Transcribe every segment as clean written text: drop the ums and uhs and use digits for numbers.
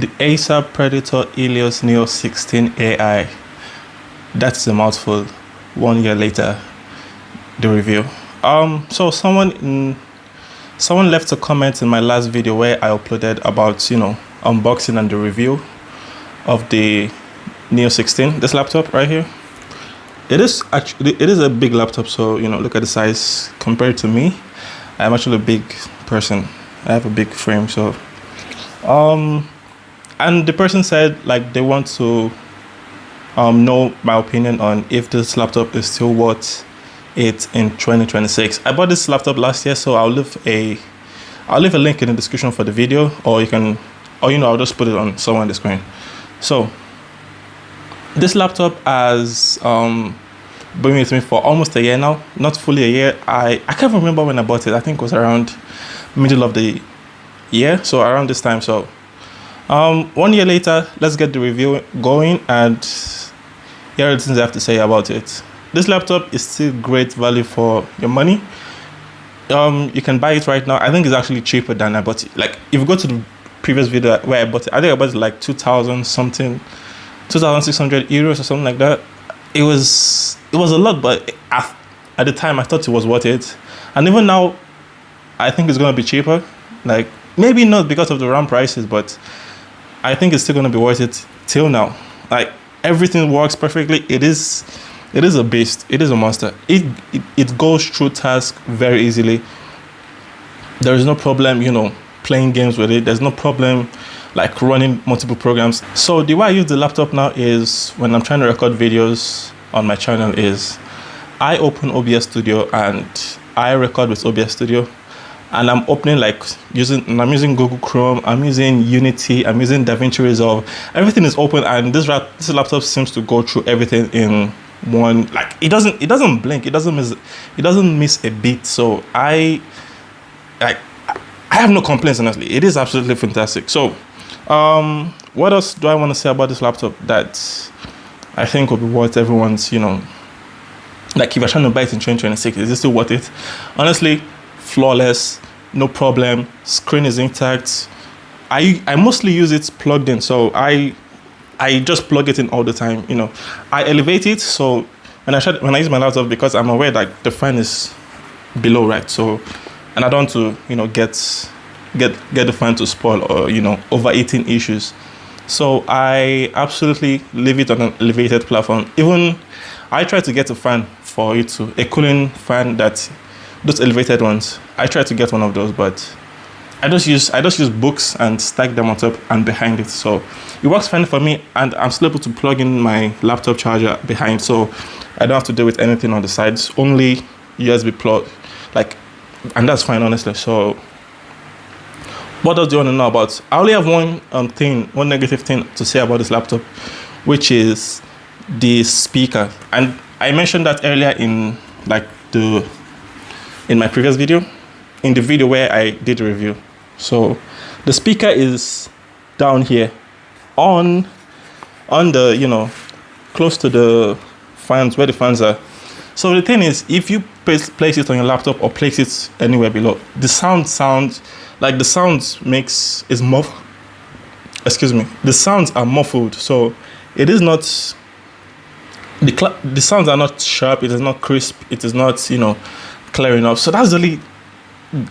The Acer Predator Helios Neo 16 AI. That's a mouthful. 1 year later, the review. So someone left a comment in my last video where I uploaded about unboxing and the review of the Neo 16. This laptop right here. It is a big laptop. So look at the size compared to me. I'm actually a big person. I have a big frame. So and the person said like they want to know my opinion on if this laptop is still worth it in 2026. I bought this laptop last year, so I'll leave a link in the description for the video, or I'll just put it on somewhere on the screen. So this laptop has been with me for almost a year now, not fully a year. I can't remember when I bought it. I think it was around middle of the year, so around this time. So 1 year later, let's get the review going, and here are the things I have to say about it. This laptop is still great value for your money. You can buy it right now. I think it's actually cheaper than I bought it. Like if you go to the previous video where I bought it, I think I bought it like 2,000 something, 2,600 euros or something like that. It was a lot, but at the time I thought it was worth it. And even now, I think it's gonna be cheaper. Like maybe not because of the RAM prices, but I think it's still gonna be worth it till now. Like everything works perfectly. It is a beast. It is a monster. It goes through tasks very easily. There is no problem, playing games with it. There's no problem like running multiple programs. So the way I use the laptop now is when I'm trying to record videos on my channel is I open OBS Studio and I record with OBS Studio. And I'm opening I'm using Google Chrome, I'm using Unity, I'm using DaVinci Resolve. Everything is open, and this laptop seems to go through everything in one. Like it doesn't blink, it doesn't miss a beat. So I have no complaints, honestly. It is absolutely fantastic. So what else do I want to say about this laptop that I think will be worth everyone's, like if you're trying to buy it in 2026, is it still worth it? Honestly, flawless, no problem. Screen is intact. I mostly use it plugged in, so I just plug it in all the time. I elevate it, so when I use my laptop, because I'm aware that the fan is below, right? So, and I don't want to get the fan to spoil or overheating issues. So I absolutely leave it on an elevated platform. Even I try to get a fan for it too, a cooling fan that. Those elevated ones, I try to get one of those, but I just use books and stack them on top and behind it. So it works fine for me, and I'm still able to plug in my laptop charger behind, so I don't have to deal with anything on the sides. Only USB plug, and that's fine, honestly. So what else do you want to know about? I only have one negative thing to say about this laptop, which is the speaker, and I mentioned that earlier in my previous video, in the video where I did a review. So the speaker is down here on the close to the fans, where the fans are. So the thing is, if you place it on your laptop or place it anywhere below, the sounds the sounds are muffled. So it is not the sounds are not sharp, it is not crisp, it is not clear enough. So that's the only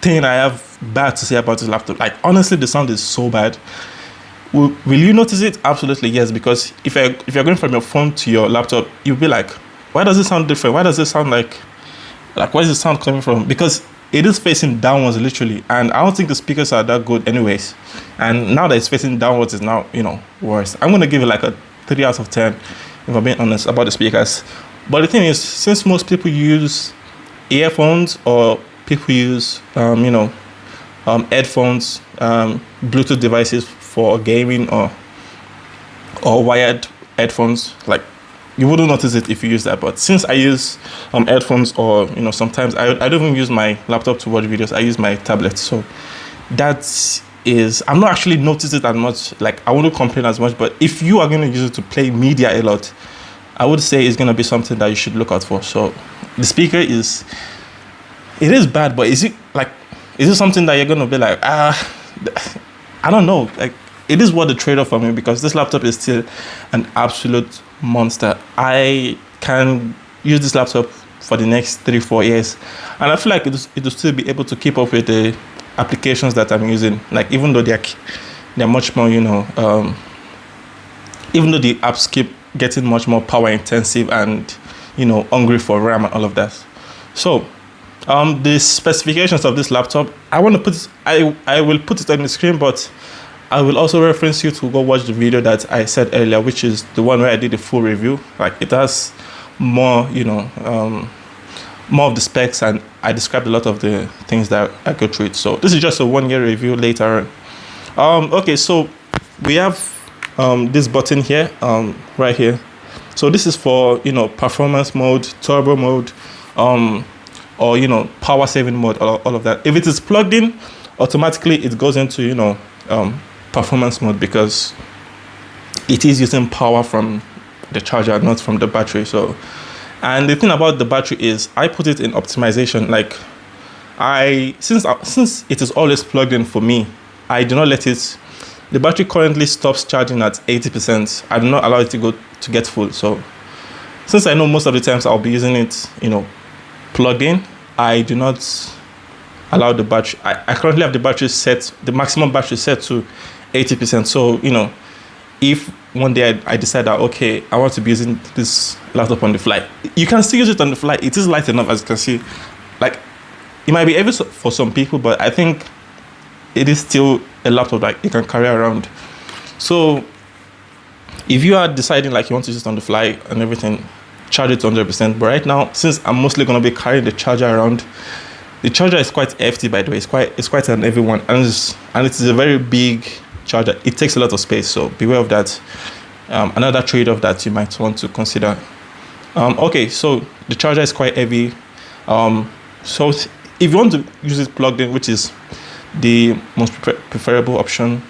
thing I have bad to say about this laptop. Like honestly, the sound is so bad. Will you notice it? Absolutely yes, because if you're going from your phone to your laptop, you'll be like, why does it sound different? Why does it sound like where is the sound coming from? Because it is facing downwards literally, and I don't think the speakers are that good anyways. And now that it's facing downwards, is now worse. I'm gonna give it like a 3 out of 10 if I'm being honest about the speakers. But the thing is, since most people use earphones or people use headphones, Bluetooth devices for gaming or wired headphones, like you wouldn't notice it if you use that. But since I use headphones, or sometimes I don't even use my laptop to watch videos, I use my tablet. So I'm not actually noticing it as much. Like I wouldn't complain as much. But if you are going to use it to play media a lot, I would say it's going to be something that you should look out for. So the speaker is bad, but is it something that you're going to be like, I don't know. Like it is worth the trade-off for me, because this laptop is still an absolute monster. I can use this laptop for the next 3-4 years, and I feel like it will still be able to keep up with the applications that I'm using. Like, even though they're much more, even though the apps keep getting much more power intensive and hungry for RAM and all of that. So the specifications of this laptop, I will put it on the screen, but I will also reference you to go watch the video that I said earlier, which is the one where I did the full review. Like, it has more, more of the specs, and I described a lot of the things that I go through it. So this is just a 1-year review later on. Okay, so we have this button here, right here. So this is for performance mode, turbo mode, or power saving mode, all of that. If it is plugged in, automatically it goes into performance mode, because it is using power from the charger, not from the battery. So, and the thing about the battery is I put it in optimization. Like, since it is always plugged in for me, I do not let it. The battery currently stops charging at 80%. I do not allow it to get full. So since I know most of the times I'll be using it, plugged in, I do not allow the battery. I currently have the battery set, the maximum battery set to 80%. So, if one day I decide that, okay, I want to be using this laptop on the fly, you can still use it on the fly. It is light enough, as you can see. Like, it might be heavy for some people, but I think it is still a laptop that you can carry around. So if you are deciding like you want to use it on the fly and everything, charge it 100%. But right now, since I'm mostly going to be carrying the charger around, the charger is quite hefty, by the way. It's quite an heavy one, and it is a very big charger. It takes a lot of space, so beware of that. Another trade-off that you might want to consider. Okay, so the charger is quite heavy. So if you want to use it plugged in, which is the most preferable option,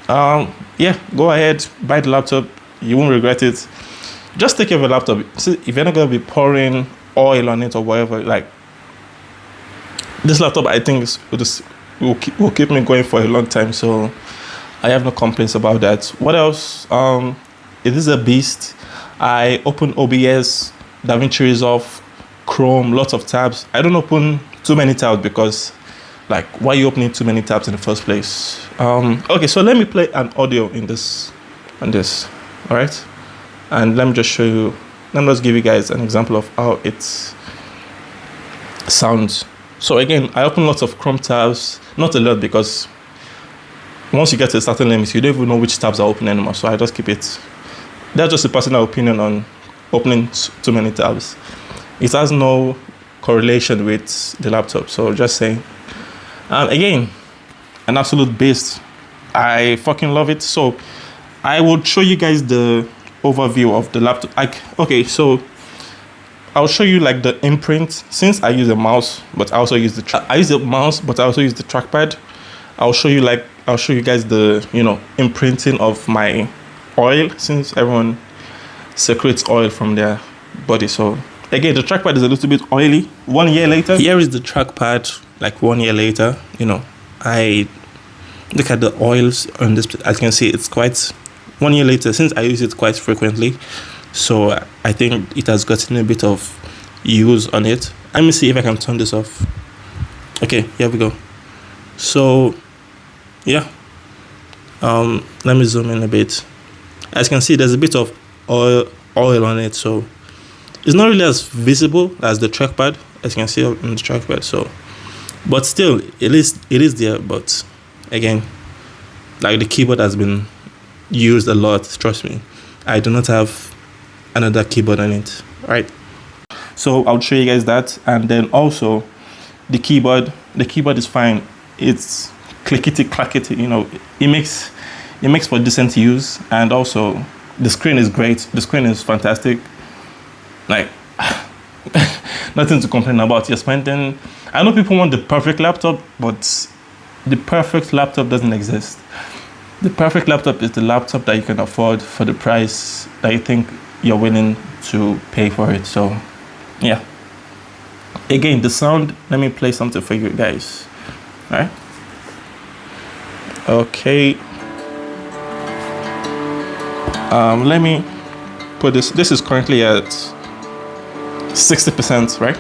yeah, go ahead, buy the laptop. You won't regret it. Just take care of your laptop. See, if you're not going to be pouring oil on it or whatever, like, this laptop, I think will keep me going for a long time, so I have no complaints about that. What else? It is a beast. I open OBS, DaVinci Resolve, Chrome, lots of tabs. I don't open too many tabs, because, like, why are you opening too many tabs in the first place? Okay, so let me play an audio on this, all right? And let me just show you, let me just give you guys an example of how it sounds. So again, I open lots of Chrome tabs, not a lot, because once you get to a certain limit, you don't even know which tabs are open anymore. So I just keep it. That's just a personal opinion on opening too many tabs. It has no correlation with the laptop. So just saying. Again, an absolute beast. I fucking love it. So I will show you guys the overview of the laptop. Okay, so I'll show you like the imprint, since I use a mouse, but I also use the trackpad. I'll show you guys the imprinting of my oil, since everyone secretes oil from their body. So again, the trackpad is a little bit oily. 1 year later, here is the trackpad. Like 1 year later, I look at the oils on this. As you can see, it's quite 1 year later, since I use it quite frequently. So I think it has gotten a bit of use on it. Let me see if I can turn this off. Okay, here we go. So yeah, let me zoom in a bit. As you can see, there's a bit of oil on it, so it's not really as visible as the trackpad, as you can see on the trackpad. So, but still, it is there. But again, like, the keyboard has been used a lot. Trust me, I do not have another keyboard on it, right? So I'll show you guys that. And then also the keyboard is fine. It's clickety clackety, it makes for decent use. And also the screen is great. The screen is fantastic. Like, nothing to complain about. You're spending, I know people want the perfect laptop, but the perfect laptop doesn't exist. The perfect laptop is the laptop that you can afford for the price that you think you're willing to pay for it. So yeah, again, the sound, let me play something for you guys. All right, okay, Let me put this is currently at 60%, right?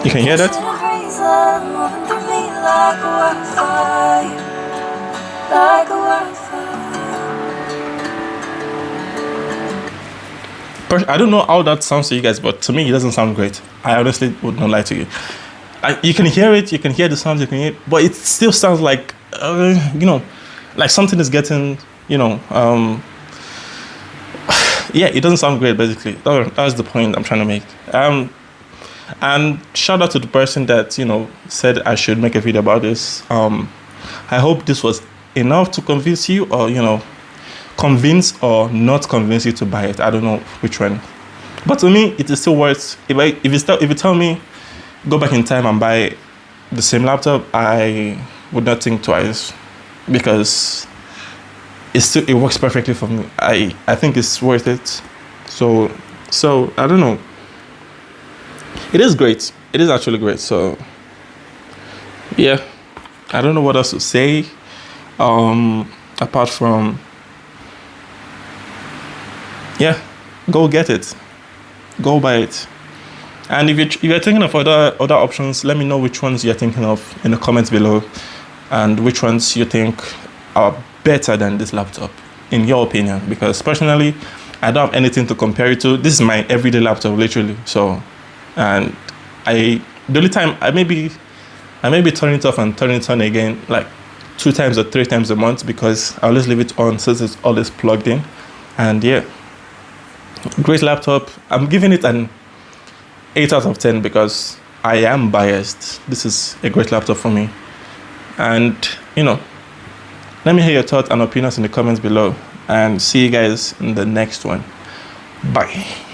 You can hear that? I don't know how that sounds to you guys, but to me it doesn't sound great. I honestly would not lie to you. You can hear it, you can hear the sounds, you can hear it, but it still sounds like, like something is getting, yeah, it doesn't sound great, basically. That's the point I'm trying to make. And shout out to the person that, said I should make a video about this. I hope this was enough to convince you, or, convince or not convince you to buy it. I don't know which one. But to me, it is still worth, if you tell me, go back in time and buy the same laptop, I would not think twice, because it works perfectly for me. I think it's worth it. So I don't know. It is great. It is actually great. So yeah, I don't know what else to say. Apart from, yeah, go get it. Go buy it. And if you're thinking of other options, let me know which ones you're thinking of in the comments below, and which ones you think are better than this laptop, in your opinion. Because personally, I don't have anything to compare it to. This is my everyday laptop, literally. So, and the only time I may be turning it off and turning it on again, like 2 times or 3 times a month, because I always leave it on since it's always plugged in. And yeah, great laptop. I'm giving it an 8 out of 10 because I am biased. This is a great laptop for me. And, let me hear your thoughts and opinions in the comments below. And see you guys in the next one. Bye.